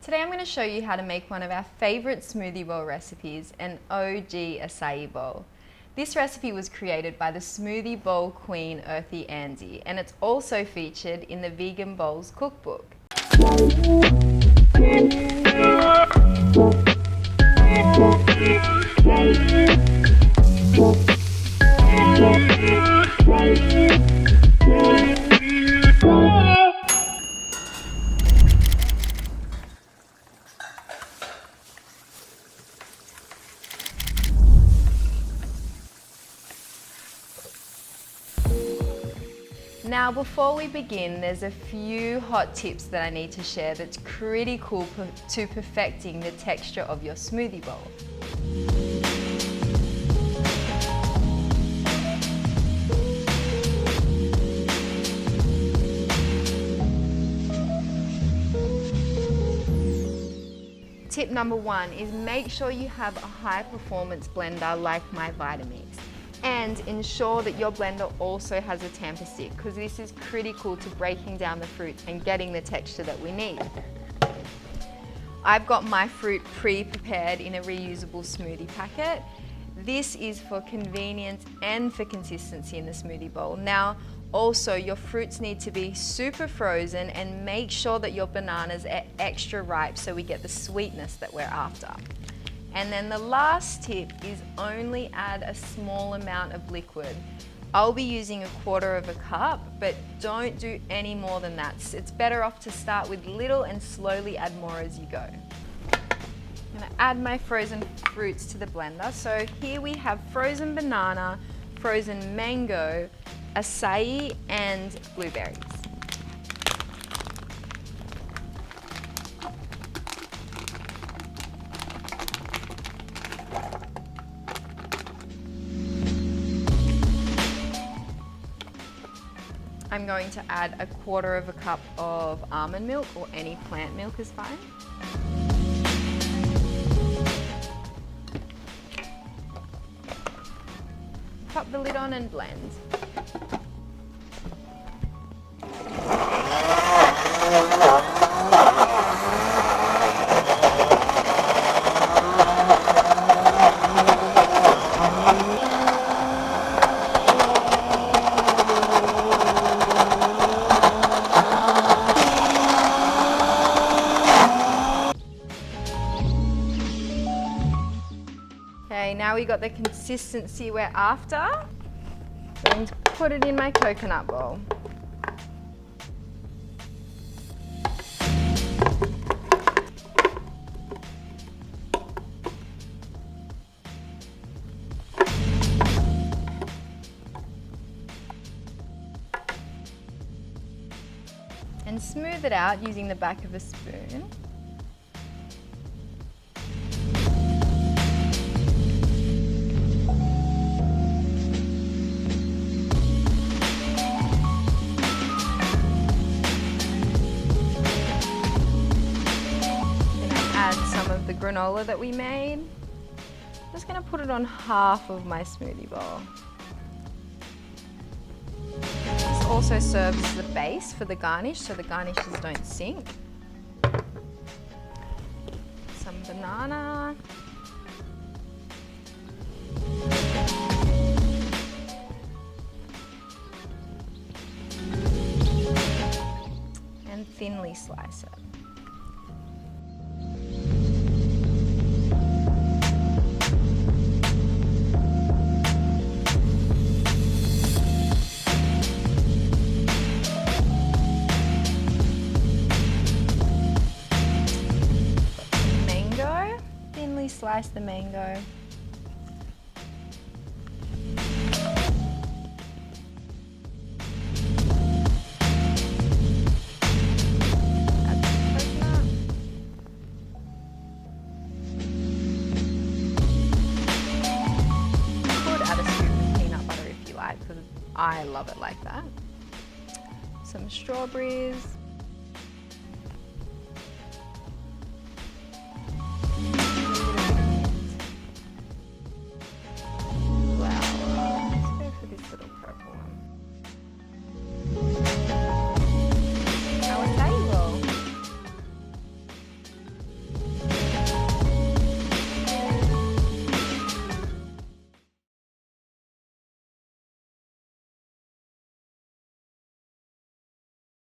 Today I'm going to show you how to make one of our favourite smoothie bowl recipes, an OG acai bowl. This recipe was created by the smoothie bowl queen Earthy Andy, and it's also featured in the Vegan Bowls cookbook. Now before we begin, there's a few hot tips that I need to share that's critical to perfecting the texture of your smoothie bowl. Tip number one is make sure you have a high performance blender like my Vitamix. And ensure that your blender also has a tamper stick, because this is critical to breaking down the fruit and getting the texture that we need. I've got my fruit pre-prepared in a reusable smoothie packet. This is for convenience and for consistency in the smoothie bowl. Now, also your fruits need to be super frozen, and make sure that your bananas are extra ripe so we get the sweetness that we're after. And then the last tip is only add a small amount of liquid. I'll be using 1/4 cup, but don't do any more than that. It's better off to start with little and slowly add more as you go. I'm gonna add my frozen fruits to the blender. So here we have frozen banana, frozen mango, acai, and blueberries. I'm going to add 1/4 cup of almond milk, or any plant milk is fine. Pop the lid on and blend. Okay, now we got the consistency we're after. I'm going to put it in my coconut bowl. And smooth it out using the back of a spoon. The granola that we made. I'm just going to put it on half of my smoothie bowl. This also serves as the base for the garnish, so the garnishes don't sink. Some banana. And thinly slice it. Slice the mango. Add some coconut. You could add a scoop of peanut butter if you like, because I love it like that. Some strawberries.